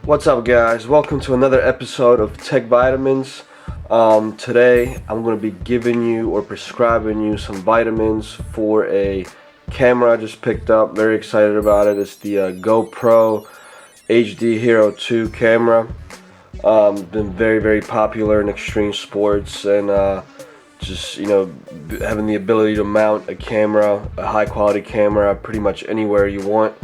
What's up, guys? Welcome to another episode of Tech Vitamins. Today I'm going to be giving you or prescribing you some vitamins for a camera I just picked up. Very excited about it. It's the Go Pro HD2 camera. Been very popular in extreme sports and just, having the ability to mount a camera, a high quality camera, pretty much anywhere you want.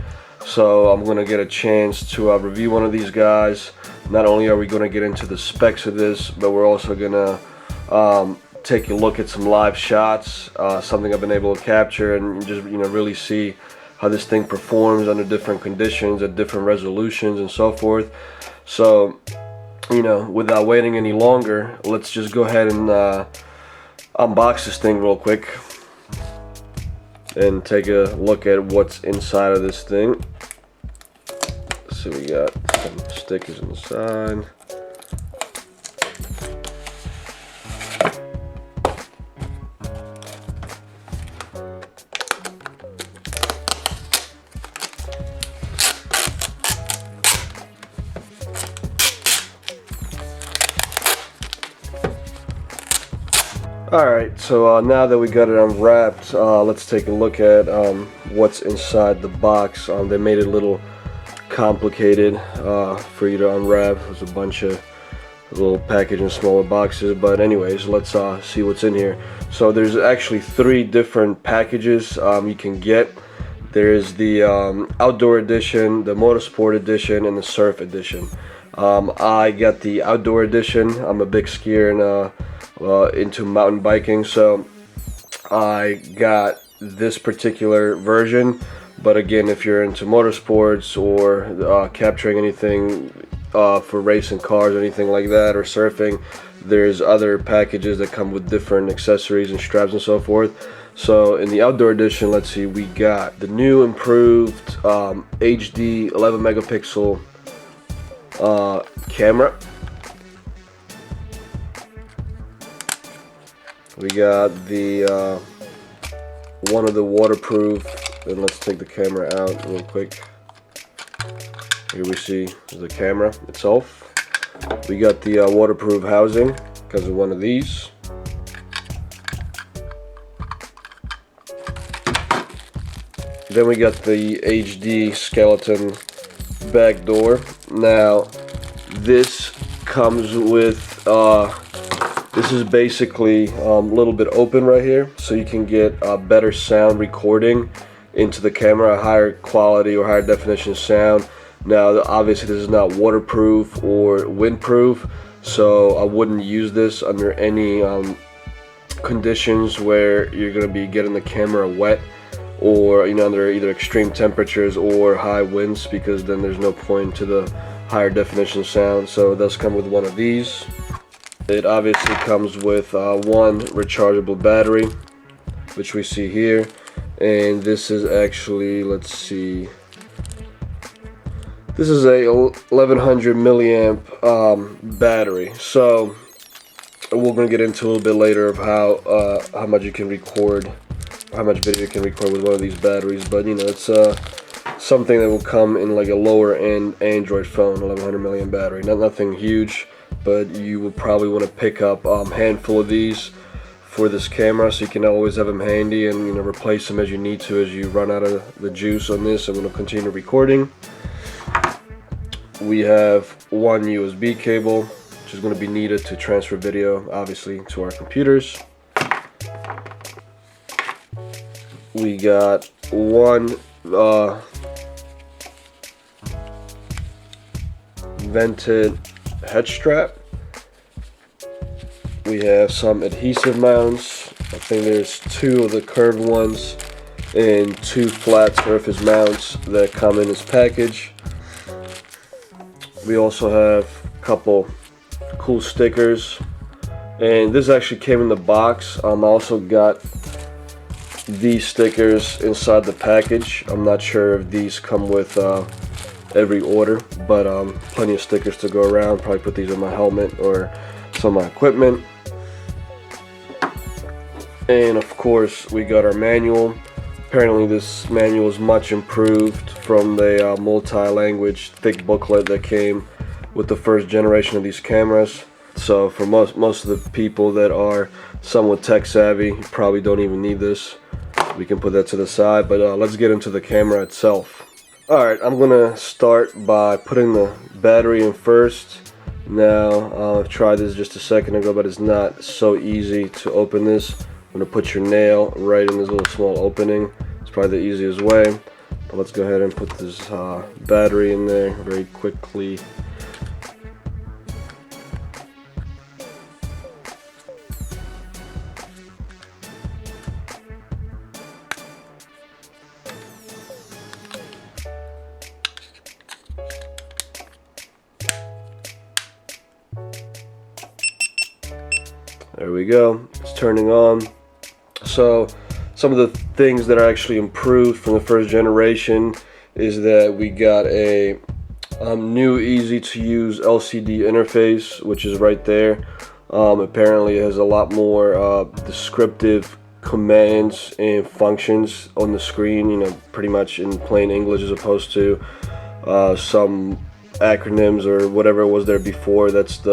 So I'm going to get a chance to review one of these guys. Not only are we going to get into the specs of this, but we're also going to take a look at some live shots, something I've been able to capture, and just really see how this thing performs under different conditions at different resolutions and so forth. So without waiting any longer, let's just go ahead and unbox this thing real quick and take a look at what's inside of this thing. So we got some stickers on the side. Alright, so now that we got it unwrapped, let's take a look at what's inside the box. They made it a little complicated for you to unwrap. There's a bunch of little packaged in smaller boxes, but anyways, let's see what's in here. So there's actually 3 different packages you can get. There's the outdoor edition, the motorsport edition, and the surf edition. I got the outdoor edition. I'm a big skier and into mountain biking, so I got this particular version. But again, if you're into motorsports or capturing anything for racing cars or anything like that, or surfing, there's other packages that come with different accessories and straps and so forth. So in the outdoor edition, let's see, we got the new improved HD 11 megapixel camera. We got the one of the waterproof, and let's take the camera out real quick. Here we see the camera itself. We got the waterproof housing because of one of these. Then we got the HD skeleton back door. Now this comes with this is basically a little bit open right here, so you can get better sound recording into the camera, a higher quality or higher definition sound. Now obviously this is not waterproof or windproof, so I wouldn't use this under any conditions where you're going to be getting the camera wet, or under either extreme temperatures or high winds, because then there's no point to the higher definition sound. So it does come with one of these. It obviously comes with one rechargeable battery, which we see here, and this is actually, let's see, this is a 1100 milliamp battery. So we're going to get into a little bit later of how much you can record, how much video you can record with one of these batteries. But it's something that will come in like a lower end Android phone, 1100 milliamp battery. Nothing huge, but you will probably want to pick up a handful of these for this camera, so you can always have them handy and replace them as you need to, as you run out of the juice on this. I'm going to continue recording. We have one USB cable, which is going to be needed to transfer video, obviously, to our computers. We got one vented head strap. We have some adhesive mounts. I think there's 2 of the curved ones and 2 flat surface mounts that come in this package. We also have a couple cool stickers, and this actually came in the box. I also got these stickers inside the package. I'm not sure if these come with every order, but plenty of stickers to go around. Probably put these on my helmet or some of my equipment. And of course we got our manual. Apparently this manual is much improved from the multi-language thick booklet that came with the first generation of these cameras. So for most of the people that are somewhat tech savvy, you probably don't even need this. We can put that to the side, but let's get into the camera itself. Alright, I'm gonna start by putting the battery in first. Now, I've tried this just a second ago, but it's not so easy to open this. I'm gonna put your nail right in this little small opening. It's probably the easiest way. But let's go ahead and put this battery in there very quickly. There we go, it's turning on. So some of the things that are actually improved from the first generation is that we got a new easy to use LCD interface, which is right there. Apparently it has a lot more descriptive commands and functions on the screen, you know, pretty much in plain English, as opposed to some acronyms or whatever it was there before. That's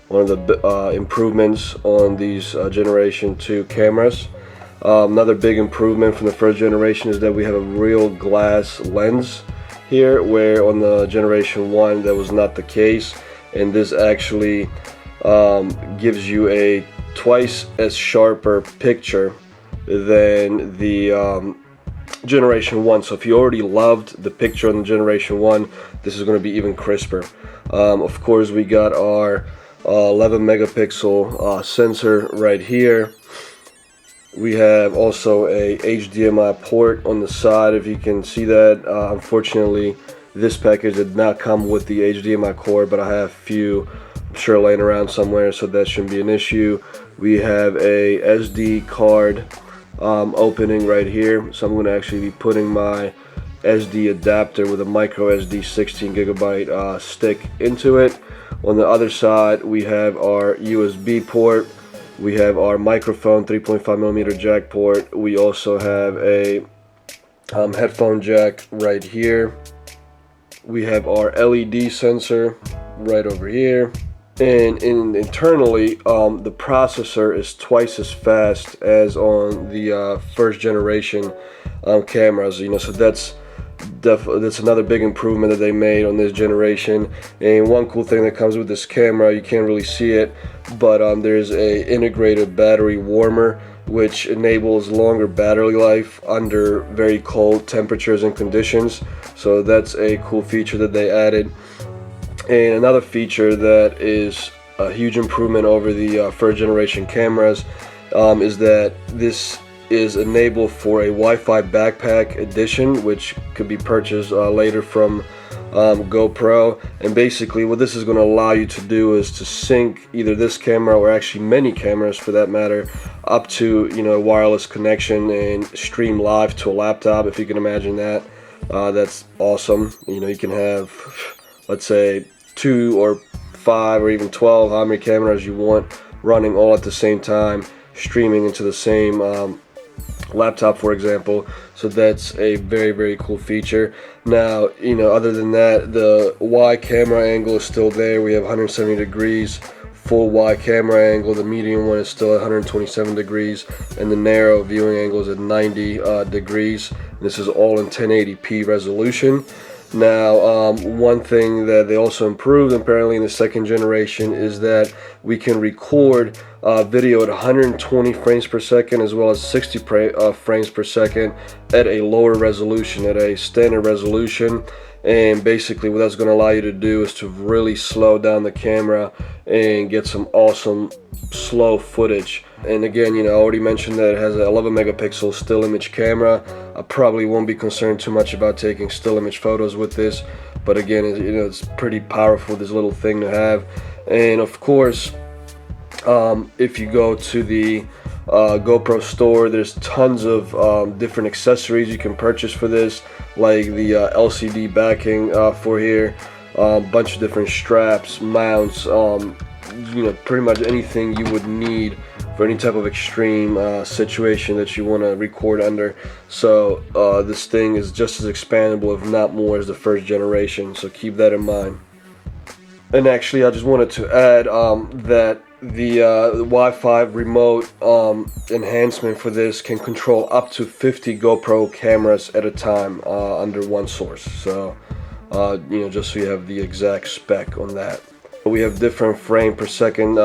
one of the improvements on these generation 2 cameras. Another big improvement from the first generation is that we have a real glass lens here, where on the generation 1 that was not the case, and this actually gives you a twice as sharper picture than the generation 1. So if you already loved the picture on the generation 1, this is going to be even crisper. Of course, we got our 11 megapixel sensor right here. We have also a HDMI port on the side, if you can see that. Unfortunately, this package did not come with the HDMI cord, but I have a few, I'm sure, laying around somewhere, so that shouldn't be an issue. We have a SD card opening right here, so I'm going to actually be putting my SD adapter with a micro SD 16 gigabyte stick into it. On the other side, we have our USB port. We have our microphone 3.5 millimeter jack port. We also have a headphone jack right here. We have our LED sensor right over here. And internally, the processor is twice as fast as on the first generation cameras. You know, so that's another big improvement that they made on this generation. And one cool thing that comes with this camera, you can't really see it, but there's a integrated battery warmer, which enables longer battery life under very cold temperatures and conditions. So that's a cool feature that they added. And another feature that is a huge improvement over the first generation cameras is that this is enabled for a Wi-Fi backpack edition, which could be purchased later from Go Pro. And basically what this is going to allow you to do is to sync either this camera, or actually many cameras for that matter, up to, you know, a wireless connection and stream live to a laptop, if you can imagine that. That's awesome. You know, you can have, let's say, 2 or 5 or even 12, how many cameras you want, running all at the same time, streaming into the same laptop, for example. So that's a very cool feature. Now, you know, other than that, the wide camera angle is still there. We have 170 degrees full wide camera angle. The medium one is still at 127 degrees, and the narrow viewing angle is at 90 degrees. This is all in 1080p resolution. Now, one thing that they also improved apparently in the second generation is that we can record video at 120 frames per second as well as 60 frames per second at a lower resolution, at a standard resolution. And basically what that's going to allow you to do is to really slow down the camera and get some awesome slow footage. And again, you know, I already mentioned that it has an 11 megapixel still image camera. I probably won't be concerned too much about taking still image photos with this, but again, you know, it's pretty powerful, this little thing to have. And of course, if you go to the GoPro store, there's tons of different accessories you can purchase for this, like the LCD backing for here, a bunch of different straps, mounts, you know, pretty much anything you would need for any type of extreme situation that you want to record under. So this thing is just as expandable, if not more, as the first generation, so keep that in mind. And actually, I just wanted to add that the Wi-Fi remote enhancement for this can control up to 50 GoPro cameras at a time under one source. So, just so you have the exact spec on that. We have different frame per second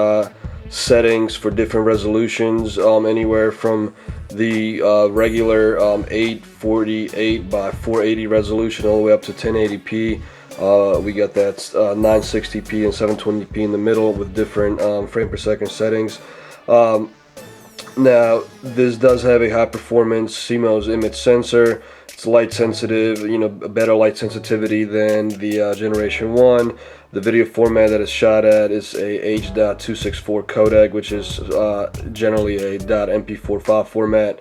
settings for different resolutions, anywhere from the regular 848 by 480 resolution all the way up to 1080p. We got that 960p and 720p in the middle with different frame per second settings. Now, this does have a high performance CMOS image sensor. It's light sensitive, a better light sensitivity than the Generation 1. The video format that it's shot at is a H.264 codec, which is generally a .mp4 file format.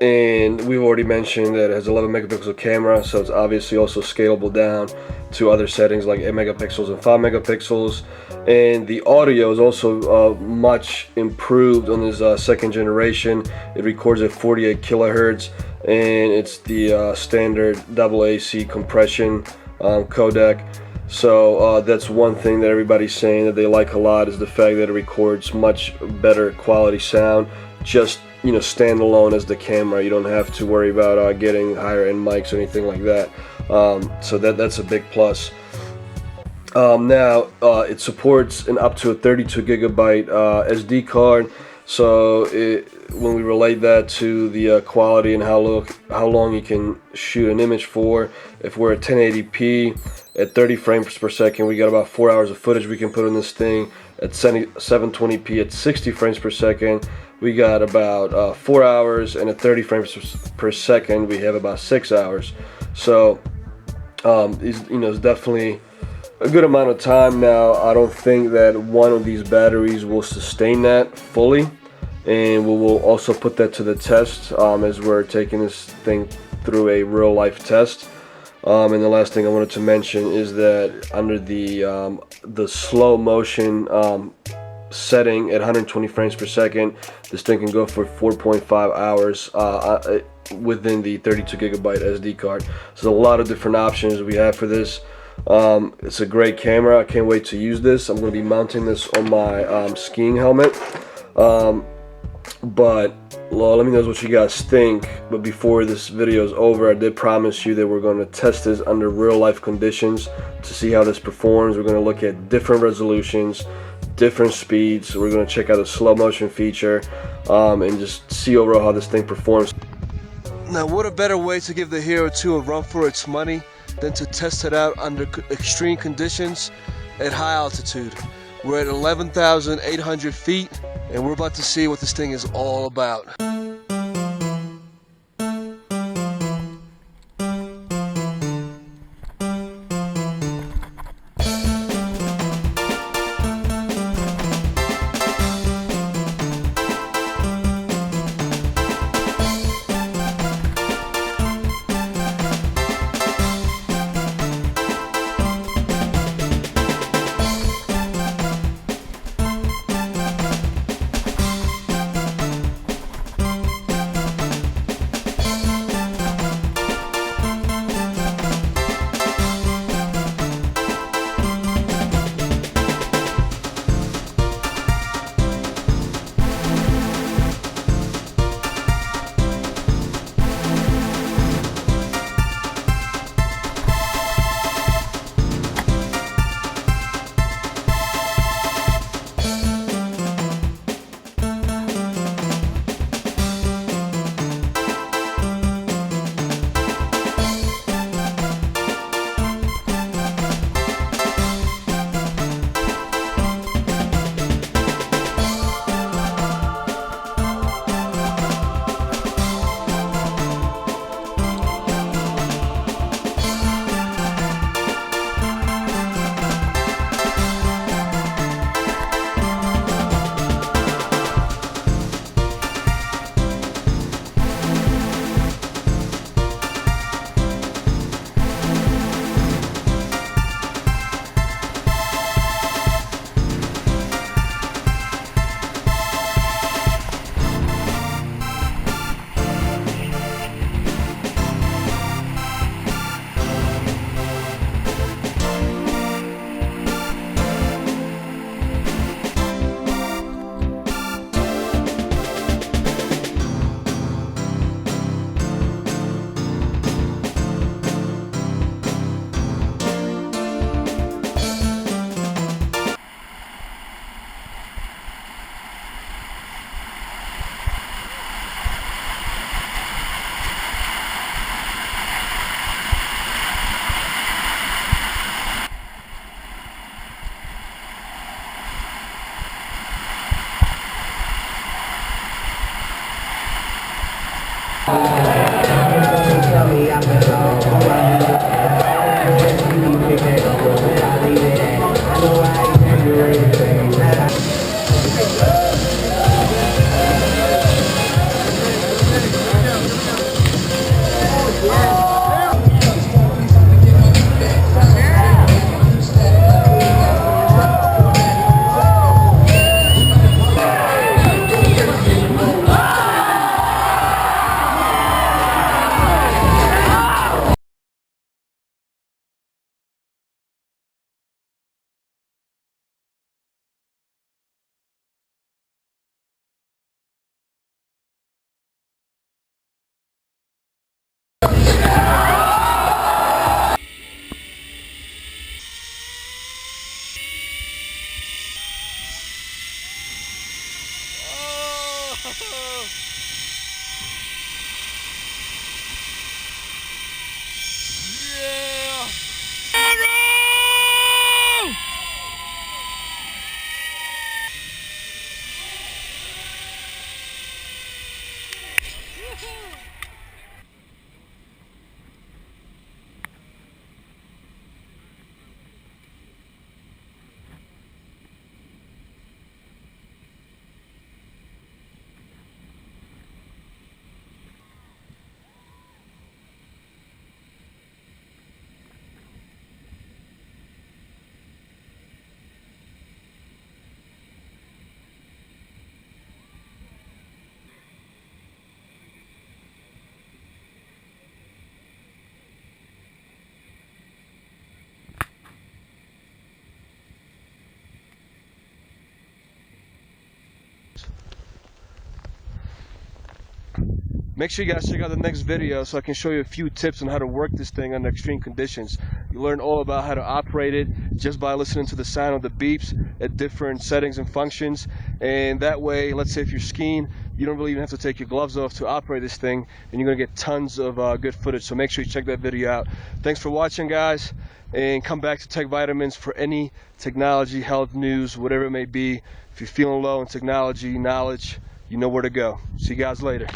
And we've already mentioned that it has 11 megapixel camera, so it's obviously also scalable down to other settings like 8 megapixels and 5 megapixels. And the audio is also much improved on this second generation. It records at 48 kilohertz, and it's the standard AAC compression codec. So that's one thing that everybody's saying that they like a lot, is the fact that it records much better quality sound, just standalone as the camera. You don't have to worry about getting higher end mics or anything like that. So that's a big plus. Now it supports an up to a 32 gigabyte SD card. So when we relate that to the quality and how long you can shoot an image for, if we're at 1080p at 30 frames per second, we got about 4 hours of footage we can put on this thing. At 720p at 60 frames per second, we got about 4 hours, and at 30 frames per second, we have about 6 hours. So, it's definitely a good amount of time. Now, I don't think that one of these batteries will sustain that fully, and we will also put that to the test as we're taking this thing through a real life test. And the last thing I wanted to mention is that under the slow motion setting at 120 frames per second, this thing can go for 4.5 hours within the 32 gigabyte SD card. So there's a lot of different options we have for this. It's a great camera. I can't wait to use this. I'm going to be mounting this on my skiing helmet. But let me know what you guys think. But before this video is over, I did promise you that we're going to test this under real life conditions to see how this performs. We're going to look at different resolutions, different speeds. We're going to check out the slow motion feature and just see overall how this thing performs. Now, what a better way to give the Hero 2 a run for its money than to test it out under extreme conditions at high altitude. We're at 11,800 feet, and we're about to see what this thing is all about. Make sure you guys check out the next video so I can show you a few tips on how to work this thing under extreme conditions. You learn all about how to operate it just by listening to the sound of the beeps at different settings and functions. And that way, let's say if you're skiing, you don't really even have to take your gloves off to operate this thing, and you're going to get tons of good footage. So make sure you check that video out. Thanks for watching, guys, and come back to Tech Vitamins for any technology, health news, whatever it may be. If you're feeling low in technology knowledge, you know where to go. See you guys later.